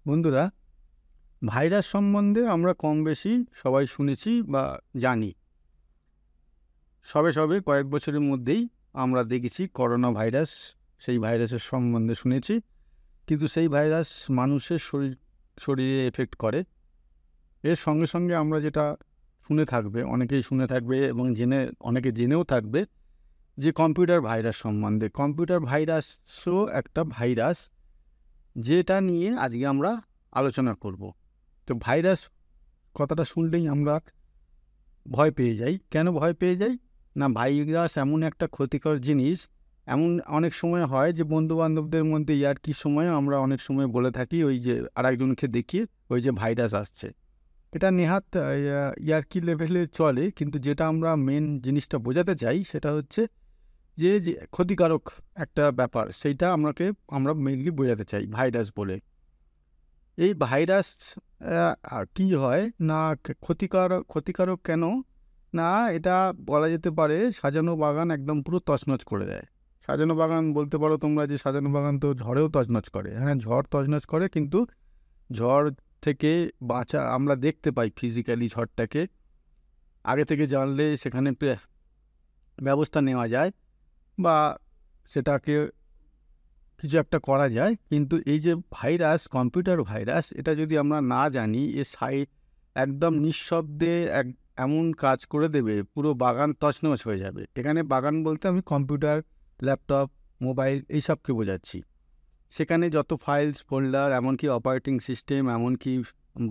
বন্ধুরা, ভাইরাস সম্বন্ধে আমরা কম বেশি সবাই শুনেছি বা জানি। সবে সবে কয়েক বছরের মধ্যেই আমরা দেখেছি করোনা ভাইরাস। সেই ভাইরাসের সম্বন্ধে শুনেছি, কিন্তু সেই ভাইরাস মানুষের শরীরে এফেক্ট করে। এর সঙ্গে সঙ্গে আমরা যেটা অনেকেই শুনে থাকবে এবং অনেকে জেনেও থাকবে যে কম্পিউটার ভাইরাস সম্বন্ধে। কম্পিউটার ভাইরাসও একটা ভাইরাস, যেটা নিয়ে আজকে আমরা আলোচনা করব। তো ভাইরাস কথাটা শুনলেই আমরা ভয় পেয়ে যাই। কেন ভয় পেয়ে যাই? না, ভাইরাস এমন একটা ক্ষতিকর জিনিস। এমন অনেক সময় হয় যে বন্ধুবান্ধবদের মধ্যে ইয়ার্কির সময় আমরা অনেক সময় বলে থাকি, ওই যে আরেকজনকে দেখিয়ে, ওই যে ভাইরাস আসছে। এটা নেহাত ইয়ার্কি লেভেলে চলে, কিন্তু যেটা আমরা মেন জিনিসটা বোঝাতে চাই সেটা হচ্ছে যে ক্ষতিকারক একটা ব্যাপার, সেইটা আমরা মেনলি বোঝাতে চাই ভাইরাস বলে। এই ভাইরাস কি হয় না, ক্ষতিকারক কেন? না, এটা বলা যেতে পারে সাজানো বাগান একদম পুরো তছনছ করে দেয়। সাজানো বাগান বলতে পারো তোমরা, যে সাজানো বাগান তো ঝড়েও তছনছ করে। হ্যাঁ, ঝড় তছনছ করে, কিন্তু ঝড় থেকে আমরা দেখতে পাই ফিজিক্যালি ঝড়টাকে। আগে থেকে জানলে সেখানে ব্যবস্থা নেওয়া যায় বা সেটাকে কিছু একটা করা যায়। কিন্তু এই যে ভাইরাস, কম্পিউটার ভাইরাস, এটা যদি আমরা না জানি, একদম নিঃশব্দে এমন কাজ করে দেবে, পুরো বাগান তছনছ হয়ে যাবে। এখানে বাগান বলতে আমি কম্পিউটার, ল্যাপটপ, মোবাইল এইসবকে বোঝাচ্ছি। সেখানে যত ফাইলস, ফোল্ডার, এমনকি অপারেটিং সিস্টেম, এমনকি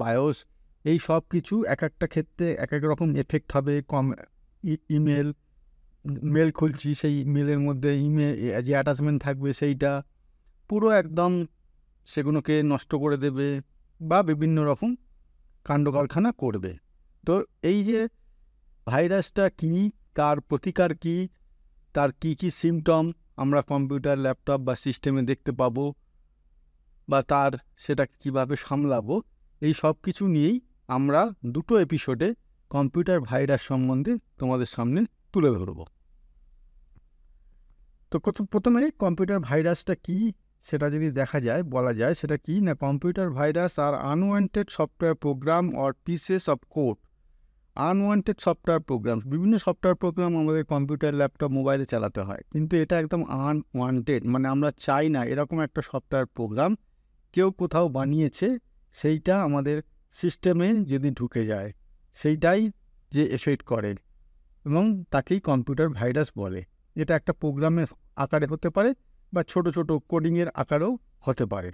বায়োস, এই সব কিছু এক একটা ক্ষেত্রে এক এক রকম এফেক্ট হবে। মেল খুলছি, সেই মেলের মধ্যে যে অ্যাটাচমেন্ট থাকবে সেইটা পুরো একদম সেগুলোকে নষ্ট করে দেবে বা বিভিন্ন রকম কাণ্ডকারখানা করবে। তো এই যে ভাইরাসটা কী, তার প্রতিকার কী, তার কি কি সিমটম আমরা কম্পিউটার, ল্যাপটপ বা সিস্টেমে দেখতে পাবো, বা সেটা কিভাবে সামলাবো, এই সব কিছু নিয়েই আমরা দুটো এপিসোডে কম্পিউটার ভাইরাস সম্বন্ধে তোমাদের সামনে তুলে ধরব। তো প্রথমে কম্পিউটার ভাইরাসটা কি সেটা যদি বলা যায় সেটা কি না, কম্পিউটার ভাইরাস আর unwanted software program or pieces of code. Unwanted software program, বিভিন্ন সফটওয়্যার প্রোগ্রাম আমাদের কম্পিউটার, ল্যাপটপ, মোবাইলে চালাতে হয়, কিন্তু এটা একদম আনওয়ান্টেড, মানে আমরা চাই না এরকম একটা সফটওয়্যার প্রোগ্রাম কেউ কোথাও বানিয়েছে, সেইটা আমাদের সিস্টেমে যদি ঢুকে যায়, সেইটাই যে এফেক্ট করে, এবং তাকেই কম্পিউটার ভাইরাস বলে। এটা একটা প্রোগ্রামের আকারে হতে পারে বা ছোট ছোট কোডিংয়ের আকারেও হতে পারে।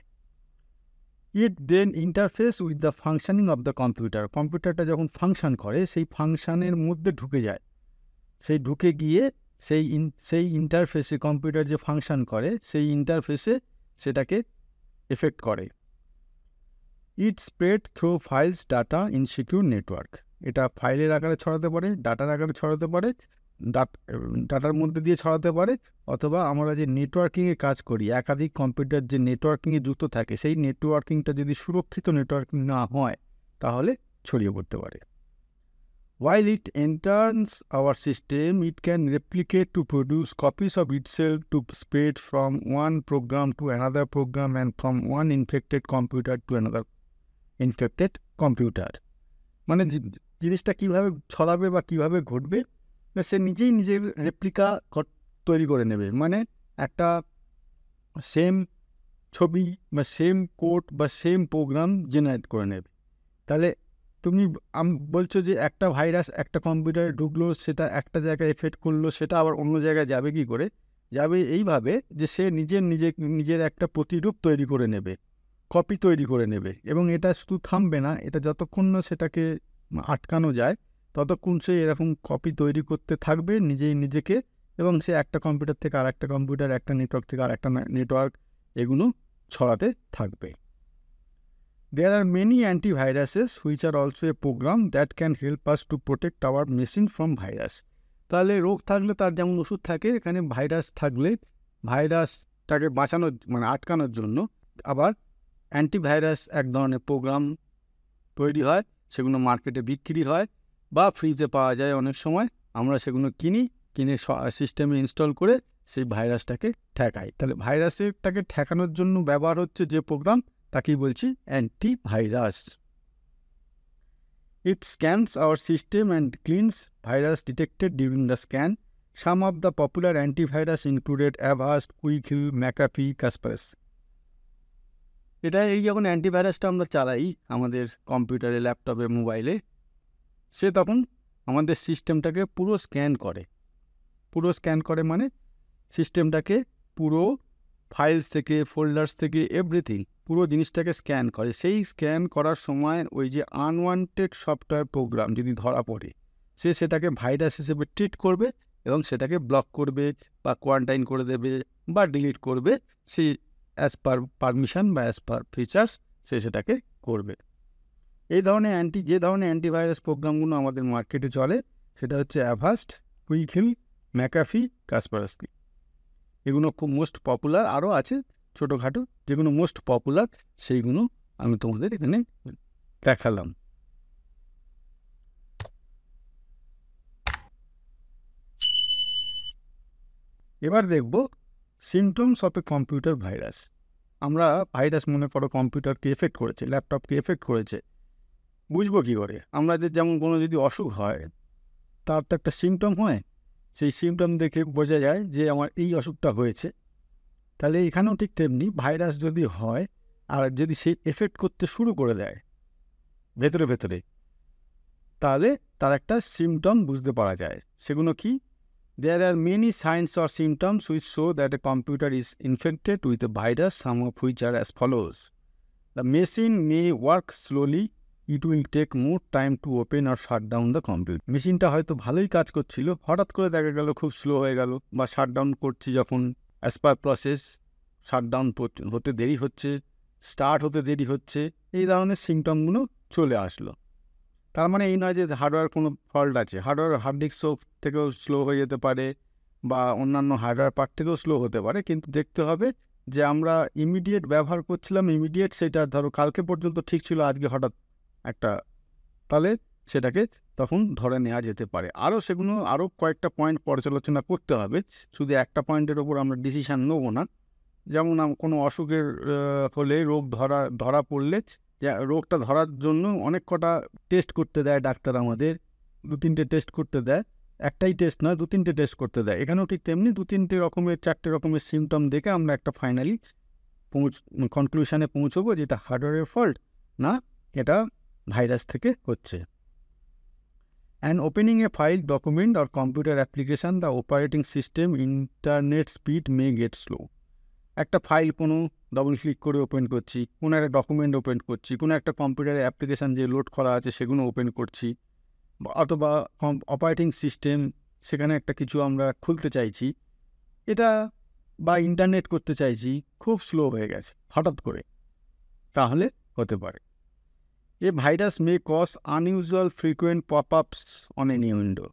It then interface with the functioning of the computer. কম্পিউটারটা যখন ফাংশন করে, সেই ফাংশনের মধ্যে ঢুকে যায়, সেই ঢুকে গিয়ে সেই ইন্টারফেসে, কম্পিউটার যে ফাংশন করে সেই ইন্টারফেসে সেটাকে এফেক্ট করে। It spread through files, data, insecure network. এটা ফাইলের আকারে ছড়াতে পারে, ডাটার আকারে ছড়াতে পারে, ডাটার মধ্যে দিয়ে ছড়াতে পারে, অথবা আমরা যে নেটওয়ার্কিংয়ে কাজ করি, একাধিক কম্পিউটার যে নেটওয়ার্কিংয়ে যুক্ত থাকে, সেই নেটওয়ার্কিংটা যদি সুরক্ষিত নেটওয়ার্কিং না হয়, তাহলে ছড়িয়ে পড়তে পারে। While it enters our system, it can replicate to produce copies of itself, to spread from one program to another program and from one infected computer to another infected computer. মানে জিনিসটা কীভাবে ছড়াবে বা কীভাবে ঘটবে, সে নিজেই নিজের রেপ্লিকা তৈরি করে নেবে। মানে একটা সেম ছবি বা সেম কোড বা সেম প্রোগ্রাম জেনারেট করে নেবে। তাহলে তুমি বলছো যে একটা ভাইরাস একটা কম্পিউটারে ঢুকলো, সেটা একটা জায়গায় এফেক্ট করলো, সেটা আবার অন্য জায়গায় যাবে কী করে? যাবে এইভাবে যে সে নিজের একটা প্রতিরূপ তৈরি করে নেবে, কপি তৈরি করে নেবে, এবং এটা শুধু থামবে না, এটা যতক্ষণ না সেটাকে আটকানো যায় ততক্ষণ সে এরকম কপি তৈরি করতে থাকবে নিজেকে, এবং সে একটা কম্পিউটার থেকে আর একটা কম্পিউটার, একটা নেটওয়ার্ক থেকে আর একটা নেটওয়ার্ক, এগুলো ছড়াতে থাকবে। There are many antiviruses which are also a program that can help us to protect our machine from virus. তাহলে রোগ থাকলে তার যেমন ওষুধ থাকে, এখানে ভাইরাস থাকলে ভাইরাসটাকে বাঁচানোর, মানে আটকানোর জন্য আবার অ্যান্টিভাইরাস এক ধরনের প্রোগ্রাম তৈরি হয়, সেগুলো মার্কেটে বিক্রি হয় বা ফ্রিজে পাওয়া যায় অনেক সময়। আমরা সেগুলো কিনে সিস্টেমে ইনস্টল করে সেই ভাইরাসটাকে ঠেকাই। তাহলে ভাইরাসটাকে ঠেকানোর জন্য ব্যবহার হচ্ছে যে প্রোগ্রাম, তাকেই বলছি antivirus. It scans our system and cleans virus detected during the scan. Some of the popular antivirus included Avast, Quickhill, McAfee, Kaspersky. এটা এই যখন অ্যান্টিভাইরাসটা আমরা চালাই আমাদের কম্পিউটারে, ল্যাপটপে, মোবাইলে, সে তখন আমাদের সিস্টেমটাকে পুরো স্ক্যান করে। পুরো স্ক্যান করে মানে সিস্টেমটাকে পুরো ফাইলস থেকে, ফোল্ডার্স থেকে, এভরিথিং পুরো জিনিসটাকে স্ক্যান করে। সেই স্ক্যান করার সময় ওই যে আনওয়ান্টেড সফটওয়্যার প্রোগ্রাম যদি ধরা পড়ে, সে সেটাকে ভাইরাস হিসেবে ট্রিট করবে এবং সেটাকে ব্লক করবে বা কোয়ারেন্টাইন করে দেবে বা ডিলিট করবে। সেই অ্যাজ পার পারমিশন বা অ্যাজ পার ফিচার্স সে সেটাকে করবে। এই ধরনের যে ধরনের অ্যান্টিভাইরাস প্রোগ্রামগুলো আমাদের মার্কেটে চলে সেটা হচ্ছে অ্যাভাস্ট, কুইকহিল, ম্যাকাফি, কাসপারস্কি। এগুলো খুব মোস্ট পপুলার। আরও আছে ছোটোখাটো, যেগুলো মোস্ট পপুলার সেইগুলো আমি তোমাদের এখানে দেখালাম। এবার দেখব symptoms of a computer virus. আমরা ভাইরাস মনে করো কম্পিউটারকে এফেক্ট করেছে, ল্যাপটপকে এফেক্ট করেছে, বুঝবো কী করে? আমরা যেমন কোনো যদি অসুখ হয় তার তো একটা সিমটম হয়, সেই সিমটম দেখে বোঝা যায় যে আমার এই অসুখটা হয়েছে। তাহলে এখানেও ঠিক তেমনি ভাইরাস যদি হয় আর যদি সে এফেক্ট করতে শুরু করে দেয় ভেতরে ভেতরে, তাহলে তার একটা সিমটম বুঝতে পারা যায়। সেগুলো কি? There are many signs or symptoms which show that a computer is infected with a virus, some of which are as follows. The machine may work slowly. It will take more time to open or shut down the computer. মেশিনটা হয়তো ভালোই কাজ করছিল, হঠাৎ করে দেখা গেল খুব স্লো হয়ে গেল, বা শাটডাউন করছি যখন অ্যাজ পার প্রসেস শাটডাউন হতে দেরি হচ্ছে, স্টার্ট হতে দেরি হচ্ছে, এই ধরনের সিমটমগুলো চলে আসলো। তার মানে এই নয় যে হার্ডওয়্যার কোনো ফল্ট আছে। হার্ডওয়্যার হার্ড ডিস্ক থেকেও স্লো হয়ে যেতে পারে বা অন্যান্য হার্ডওয়্যার পার্ট থেকেও স্লো হতে পারে, কিন্তু দেখতে হবে যে আমরা ইমিডিয়েট ব্যবহার করছিলাম, ইমিডিয়েট সেটা ধরো কালকে পর্যন্ত ঠিক ছিল, আজকে হঠাৎ একটা, তাহলে সেটাকে তখন ধরে নেওয়া যেতে পারে। আরও কয়েকটা পয়েন্ট পর্যালোচনা করতে হবে, শুধু একটা পয়েন্টের ওপর আমরা ডিসিশান নেবো না। যেমন কোনো অসুখের হলে, রোগ ধরা পড়লে, রোগটা ধরার জন্য অনেক কটা টেস্ট করতে দেয় ডাক্তার আমাদের, 2-3টে টেস্ট করতে দেয়, একটাই টেস্ট নয় 2-3টে টেস্ট করতে দেয়। এখানেও ঠিক তেমনি 2-3টে রকমের 4টে রকমের সিমটম দেখে আমরা একটা ফাইনালি কনক্লুশনে পৌঁছবো যে এটা হার্ডওয়্যারের ফল্ট না এটা ভাইরাস থেকে হচ্ছে। And opening a file, document or computer application, the operating system internet speed may get slow. একটা ফাইল কোনো ডবল ক্লিক করে ওপেন করছি, কোনো একটা ডকুমেন্ট ওপেন করছি, কোনো একটা কম্পিউটারে অ্যাপ্লিকেশান যে লোড করা আছে সেগুলো ওপেন করছি, অথবা অপারেটিং সিস্টেম সেখানে একটা কিছু আমরা খুলতে চাইছি, এটা বা ইন্টারনেট করতে চাইছি, খুব স্লো হয়ে গেছে হঠাৎ করে, তাহলে হতে পারে। A virus may cause unusual frequent pop-ups on any window.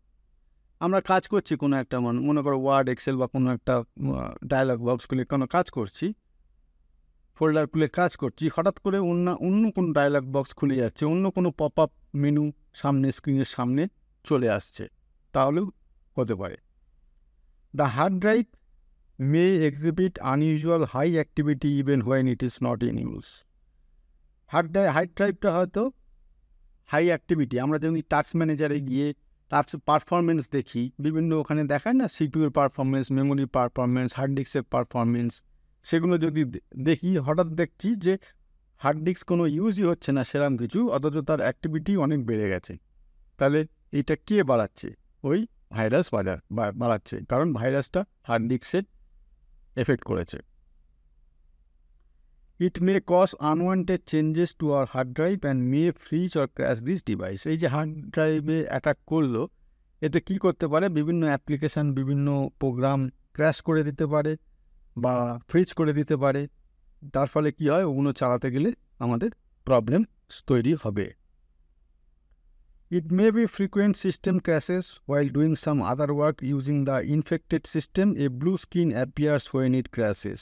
আমরা কাজ করছি কোনো একটা, মনে করো ওয়ার্ড, এক্সেল বা কোনো একটা ডায়ালগ বক্স খুলে কোনো কাজ করছি, ফোল্ডার খুলে কাজ করছি, হঠাৎ করে অন্য কোনো ডায়ালগ বক্স খুলে যাচ্ছে, অন্য কোনো পপ আপ মেনু স্ক্রিনের সামনে চলে আসছে, তাহলেও হতে পারে। The hard drive may exhibit unusual high activity even when it is not in use. Hard ড্রাইভটা হয়তো হাই অ্যাক্টিভিটি, আমরা যেমন টাস্ক ম্যানেজারে গিয়ে টাস্ক পারফরমেন্স দেখি, বিভিন্ন ওখানে দেখায় না, সিপিউর পারফরমেন্স, মেমোরি পারফরমেন্স, হার্ড ডিস্কের পারফরমেন্স, সেগুলো যদি দেখি, হঠাৎ দেখছি যে হার্ড ডিস্ক কোনো ইউজই হচ্ছে না সেরকম কিছু, অথচ তার অ্যাক্টিভিটি অনেক বেড়ে গেছে, তাহলে এটা কে বাড়াচ্ছে? ওই ভাইরাস বাড়াচ্ছে, কারণ ভাইরাসটা হার্ড ডিস্কের এফেক্ট করেছে। It may cause unwanted changes to our hard drive and may freeze or crash this device. এই যে হার্ড ড্রাইভে অ্যাটাক করলো, এতে কি করতে পারে? বিভিন্ন অ্যাপ্লিকেশান, বিভিন্ন প্রোগ্রাম ক্র্যাশ করে দিতে পারে বা ফ্রিজ করে দিতে পারে। তার ফলে কি হয়? ওগুলো চালাতে গেলে আমাদের প্রবলেম তৈরি হবে। It may be frequent system crashes while doing some other work using the infected system. A blue screen appears when it crashes.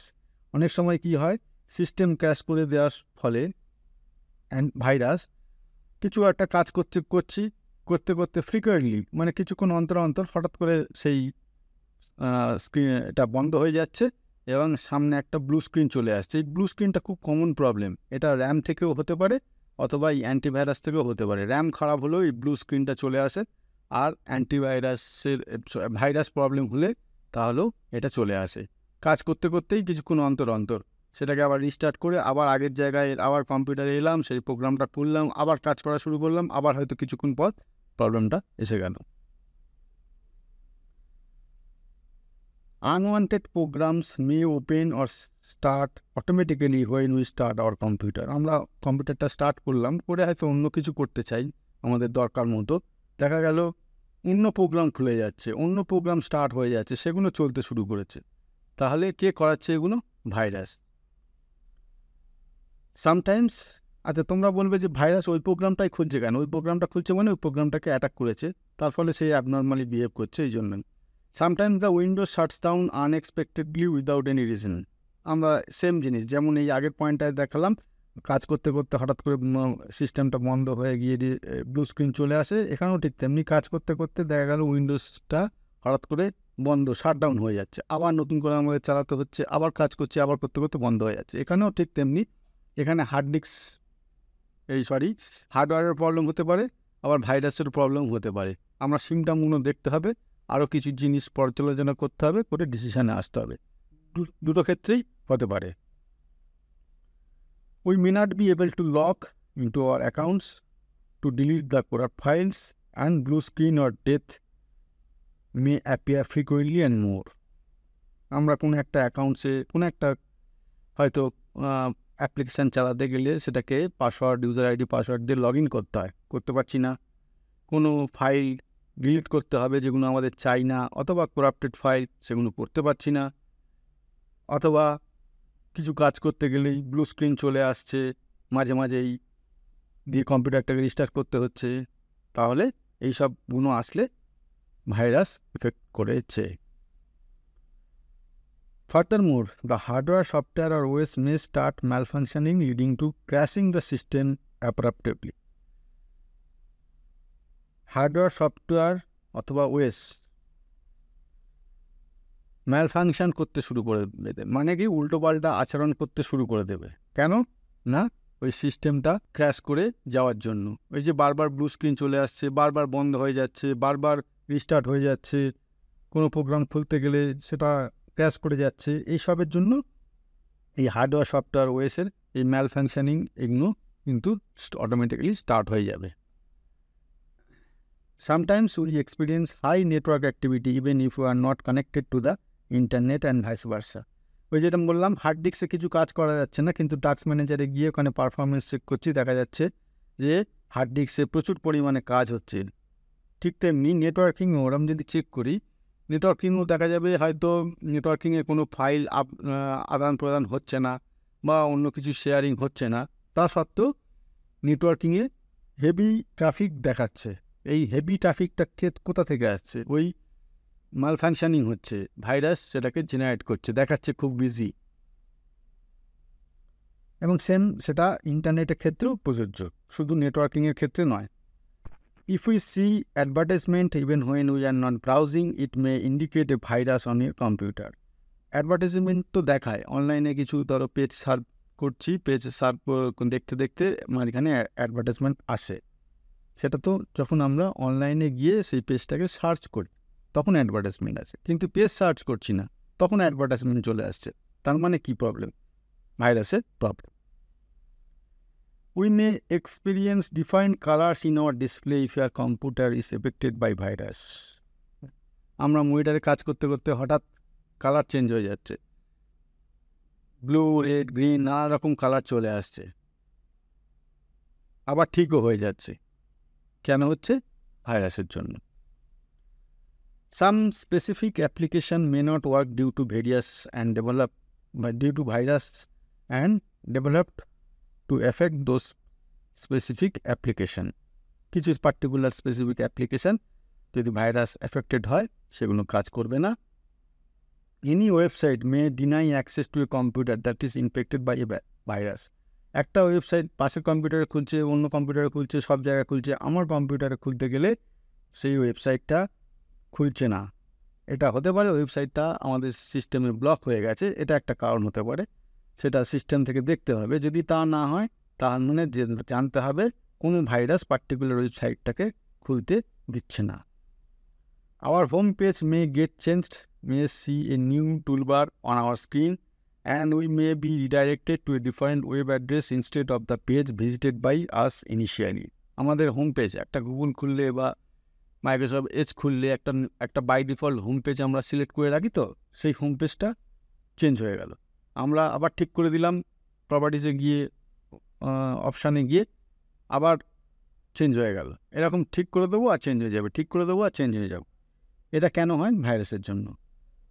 অনেক সময় কি হয়? সিস্টেম ক্র্যাশ করে দেওয়ার ফলে ভাইরাস কিছু একটা কাজ করতে ফ্রিকোয়েন্টলি, মানে কিছুক্ষণ অন্তর হঠাৎ করে সেই স্ক্রিন এটা বন্ধ হয়ে যাচ্ছে এবং সামনে একটা ব্লু স্ক্রিন চলে আসছে। এই ব্লু স্ক্রিনটা খুব কমন প্রবলেম। এটা র্যাম থেকেও হতে পারে অথবা এই অ্যান্টিভাইরাস থেকেও হতে পারে। র্যাম খারাপ হলেও এই ব্লু স্ক্রিনটা চলে আসে, আর ভাইরাস প্রবলেম হলে তাহলেও এটা চলে আসে। কাজ করতে করতেই কিছুক্ষণ অন্তর অন্তর সেটাকে আবার রিস্টার্ট করে আবার আগের জায়গায় আবার কম্পিউটারে এলাম, সেই প্রোগ্রামটা খুললাম, আবার কাজ করা শুরু করলাম, আবার হয়তো কিছুক্ষণ পর প্রবলেমটা এসে গেল। Unwanted programs may open or start automatically when we start our computer. আমরা কম্পিউটারটা স্টার্ট করলাম, করে হয়তো অন্য কিছু করতে চাই আমাদের দরকার মতো, দেখা গেল অন্য প্রোগ্রাম খুলে যাচ্ছে, অন্য প্রোগ্রাম স্টার্ট হয়ে যাচ্ছে, সেগুলো চলতে শুরু করেছে। তাহলে কে করাচ্ছে এগুলো? ভাইরাস। সামটাইমস, আচ্ছা তোমরা বলবে যে ভাইরাস ওই প্রোগ্রামটাই খুলছে কেন? ওই প্রোগ্রামটা খুলছে মানে ওই প্রোগ্রামটাকে অ্যাটাক করেছে, তার ফলে সেই অ্যাবনর্মালি বিহেভ করছে, এই জন্য। Sometimes the Windows shuts down unexpectedly without any reason. আমরা সেম জিনিস, যেমন এই আগের পয়েন্টটায় দেখালাম, কাজ করতে করতে হঠাৎ করে সিস্টেমটা বন্ধ হয়ে গিয়ে ব্লু স্ক্রিন চলে আসে, এখানেও ঠিক তেমনি কাজ করতে করতে দেখা গেল উইন্ডোজটা হঠাৎ করে বন্ধ, শাটডাউন হয়ে যাচ্ছে, আবার নতুন করে আমাদের চালাতে হচ্ছে, আবার কাজ করছে, আবার করতে করতে বন্ধ হয়ে যাচ্ছে। এখানেও ঠিক তেমনি, এখানে হার্ডওয়্যারের প্রবলেম হতে পারে, আবার ভাইরাসের প্রবলেম হতে পারে। আমরা সিমটামগুলো দেখতে হবে, আরও কিছু জিনিস পর্যালোচনা করতে হবে, করে ডিসিশানে আসতে হবে। দুটো ক্ষেত্রেই হতে পারে। We may not be able to log into our accounts to delete the corrupt files, and blue screen or death may appear frequently and more. আমরা কোনো একটা অ্যাকাউন্টসে কোনো একটা হয়তো অ্যাপ্লিকেশান চালাতে গেলে সেটাকে ইউজার আইডি পাসওয়ার্ড দিয়ে লগ ইন করতে পারছি না। কোনো ফাইল ডিলিট করতে হবে যেগুলো আমাদের চাই না, অথবা করাপ্টেড ফাইল, সেগুলো করতে পারছি না, অথবা কিছু কাজ করতে গেলেই ব্লু স্ক্রিন চলে আসছে মাঝে মাঝেই, দিয়ে কম্পিউটারটাকে রিস্টার্ট করতে হচ্ছে। তাহলে এই সব গুণ আসলে ভাইরাস এফেক্ট করেছে। Furthermore, the hardware, software or OS may start malfunctioning, leading to crashing the system abruptly. Hardware, software অথবা ওএস ম্যালফাংশন করতে শুরু করে দেবে, মানে কি উল্টোপাল্টা আচরণ করতে শুরু করে দেবে। কেন না? ওই সিস্টেমটা ক্র্যাশ করে যাওয়ার জন্য। ওই যে বারবার ব্লু স্ক্রিন চলে আসছে, বারবার বন্ধ হয়ে যাচ্ছে, বারবার রিস্টার্ট হয়ে যাচ্ছে, কোনো প্রোগ্রাম খুলতে গেলে সেটা ক্র্যাশ করে যাচ্ছে, এইসবের জন্য এই হার্ডওয়্যার, সফটওয়্যার, ওএসের এই ম্যালফাংশনিং এগুলো কিন্তু অটোমেটিক্যালি স্টার্ট হয়ে যাবে। Sometimes we experience high network activity even if we are not connected to the internet and vice versa. ওই যেটা বললাম, হার্ড ডিস্কে কিছু কাজ করা যাচ্ছে না, কিন্তু টাস্ক ম্যানেজারে গিয়ে ওখানে পারফরমেন্স চেক করছি, দেখা যাচ্ছে যে হার্ড ডিস্কে প্রচুর পরিমাণে কাজ হচ্ছে। ঠিক তেমনি নেটওয়ার্কিংও ওরম যদি চেক করি, নেটওয়ার্কিংও দেখা যাবে হয়তো নেটওয়ার্কিংয়ে কোনো ফাইল আদান প্রদান হচ্ছে না, বা অন্য কিছু শেয়ারিং হচ্ছে না, তা সত্ত্বেও নেটওয়ার্কিংয়ে হেভি ট্রাফিক দেখাচ্ছে। এই হেভি ট্রাফিকটা কোথা থেকে আসছে? ওই মালফাংশনিং হচ্ছে, ভাইরাস সেটাকে জেনারেট করছে, দেখাচ্ছে খুব বিজি। এবং সেটা ইন্টারনেটের ক্ষেত্রেও প্রযোজ্য, শুধু নেটওয়ার্কিংয়ের ক্ষেত্রে নয়। If we see advertisement even when we are not browsing, it may indicate a virus on your computer. Advertisement তো দেখায়, অনলাইনে কিছু ধরো পেজ সার্ভ করছি, পেজ সার্ভ দেখতে দেখতে মাঝখানে অ্যাডভার্টাইজমেন্ট আসে, সেটা তো যখন আমরা অনলাইনে গিয়ে সেই পেজটাকে সার্চ করি তখন অ্যাডভার্টাইজমেন্ট আছে, কিন্তু পেজ সার্চ করছি না তখন অ্যাডভার্টাইজমেন্ট চলে আসছে। তার মানে কি প্রবলেম? ভাইরাসের problem. We may experience defined colors in our display if your computer is affected by virus. আমরা মনিটরে কাজ করতে করতে হঠাৎ কালার চেঞ্জ হয়ে যাচ্ছে, ব্লু, রেড, গ্রিন, নানা রকম কালার চলে আসছে, আবার ঠিকও হয়ে যাচ্ছে। কেন হচ্ছে? ভাইরাসের জন্য। Some specific application may not work due to virus and developed to affect those specific application. কিছু পার্টিকুলার স্পেসিফিক অ্যাপ্লিকেশান যদি ভাইরাস এফেক্টেড হয় সেগুলো কাজ করবে না। Any website may deny access to a computer that is infected by a virus. একটা website পাশের কম্পিউটারে খুলছে, অন্য কম্পিউটারে খুলছে, সব জায়গায় খুলছে, আমার কম্পিউটারে খুলতে গেলে সেই ওয়েবসাইটটা খুলছে না। এটা হতে পারে ওয়েবসাইটটা আমাদের সিস্টেমে ব্লক হয়ে গেছে, এটা একটা কারণ হতে পারে। সেটা সিস্টেম থেকে দেখতে হবে। যদি তা না হয় তার মানে জানতে হবে কোনো ভাইরাস পার্টিকুলার ওয়েবসাইটটাকে খুলতে দিচ্ছে না। Our home page may get changed, may see a new toolbar on our screen, and we may be redirected to a different web address instead of the page visited by us initially. আমাদের home page একটা Google খুললে বা Microsoft Edge খুললে একটা by default home page আমরা select করে রাখি, তো সেই হোম পেজটা চেঞ্জ হয়ে গেল। আমরা আবার ঠিক করে দিলাম, প্রপার্টিসে গিয়ে অপশানে গিয়ে আবার চেঞ্জ হয়ে গেল। এরকম ঠিক করে দেবো আর চেঞ্জ হয়ে যাবে, ঠিক করে দেবো আর চেঞ্জ হয়ে যাবে। এটা কেন হয়? ভাইরাসের জন্য।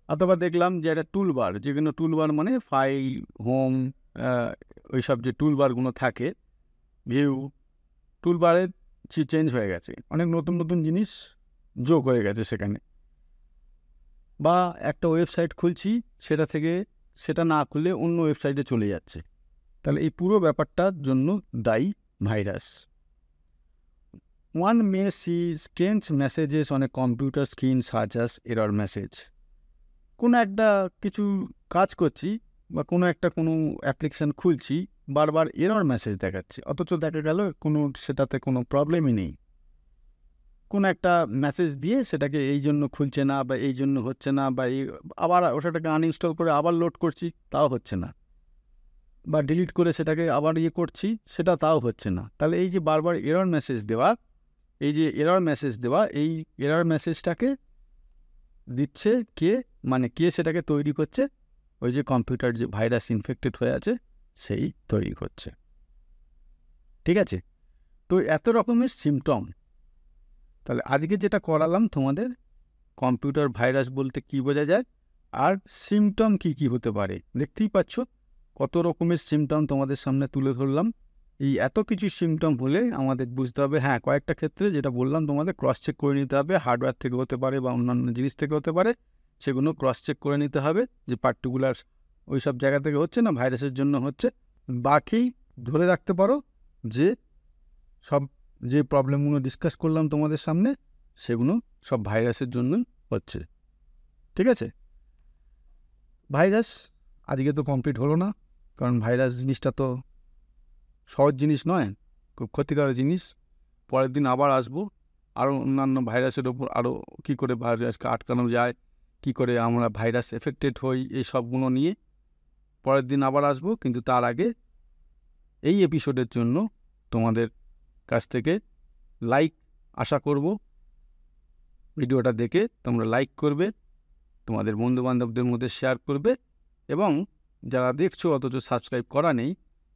অথবা দেখলাম যে একটা টুলবার, যেগুলো টুলবার মানে ফাইল, হোম, ওই সব যে টুলবারগুলো থাকে, ভিউ, টুলবারের চেঞ্জ হয়ে গেছে, অনেক নতুন নতুন জিনিস যোগ হয়ে গেছে সেখানে। বা একটা ওয়েবসাইট খুলছি, সেটা থেকে সেটা না খুলে অন্য ওয়েবসাইটে চলে যাচ্ছে। তাহলে এই পুরো ব্যাপারটার জন্য দায়ী virus. One may see strange messages on a computer screen such as error message. কোনো একটা কিছু কাজ করছি বা কোনো অ্যাপ্লিকেশান খুলছি, বারবার এরর মেসেজ দেখাচ্ছে, অথচ দেখা গেল সেটাতে কোনো প্রবলেমই নেই। কোনো একটা মেসেজ দিয়ে সেটাকে এই জন্য খুলছে না বা এই জন্য হচ্ছে না, বা আবার ওটাকে আনইনস্টল করে আবার লোড করছি, তাও হচ্ছে না, বা ডিলিট করে সেটাকে আবার করছি, সেটা তাও হচ্ছে না। তাহলে এই যে বারবার এরর মেসেজ দেওয়া, এই এরর মেসেজটাকে দিচ্ছে কে? মানে কে সেটাকে তৈরি করছে? ওই যে কম্পিউটার যে ভাইরাস ইনফেক্টেড হয়ে আছে সেই তৈরি করছে। ঠিক আছে? তো এত রকমের সিমটম। তাহলে আজকে যেটা করালাম তোমাদের, কম্পিউটার ভাইরাস বলতে কি বোঝা যায় আর সিমটম কি কি হতে পারে। দেখতেই পাচ্ছ কত রকমের সিমটম তোমাদের সামনে তুলে ধরলাম। এই এত কিছু সিমটম হলে আমাদের বুঝতে হবে, হ্যাঁ, কয়েকটা ক্ষেত্রে যেটা বললাম তোমাদের ক্রস চেক করে নিতে হবে, হার্ডওয়্যার থেকে হতে পারে বা অন্যান্য জিনিস থেকে হতে পারে, সেগুলো ক্রস চেক করে নিতে হবে যে পার্টিকুলার ওই সব জায়গা থেকে হচ্ছে না, ভাইরাসের জন্য হচ্ছে। বাকি ধরে রাখতে পারো যে সব যে প্রবলেমগুলো ডিসকাস করলাম তোমাদের সামনে, সেগুলো সব ভাইরাসের জন্য হচ্ছে। ঠিক আছে? ভাইরাস আজকে তো কমপ্লিট হলো না, কারণ ভাইরাস জিনিসটা তো সহজ জিনিস নয়, খুব ক্ষতিকর জিনিস। পরের দিন আবার আসবো, আরও অন্যান্য ভাইরাসের ওপর আরও কী করে ভাইরাসকে আটকানো যায়, কী করে আমরা ভাইরাস এফেক্টেড হই, এই সবগুলো নিয়ে পরের দিন আবার আসবো। কিন্তু তার আগে এই এপিসোডের জন্য তোমাদের কাছ থেকে লাইক আশা করব। ভিডিওটা দেখে তোমরা লাইক করবে, তোমাদের বন্ধুবান্ধবদের মধ্যে শেয়ার করবে, এবং যারা দেখছো অথচ সাবস্ক্রাইব করা নেই,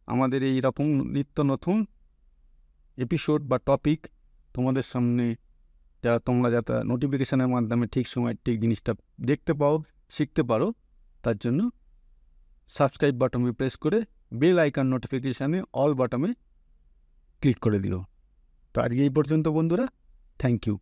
আমাদের এই রকম নিত্য নতুন এপিসোড বা টপিক তোমাদের সামনে তোমরা যাতে নোটিফিকেশানের মাধ্যমে ঠিক সময় ঠিক জিনিসটা দেখতে পাও, শিখতে পারো, তার জন্য সাবস্ক্রাইব বাটনে প্রেস করে বেল আইকন নোটিফিকেশানে অল বাটনে ক্লিক করে দিও। তো আজকে এই পর্যন্ত বন্ধুরা, থ্যাংক ইউ।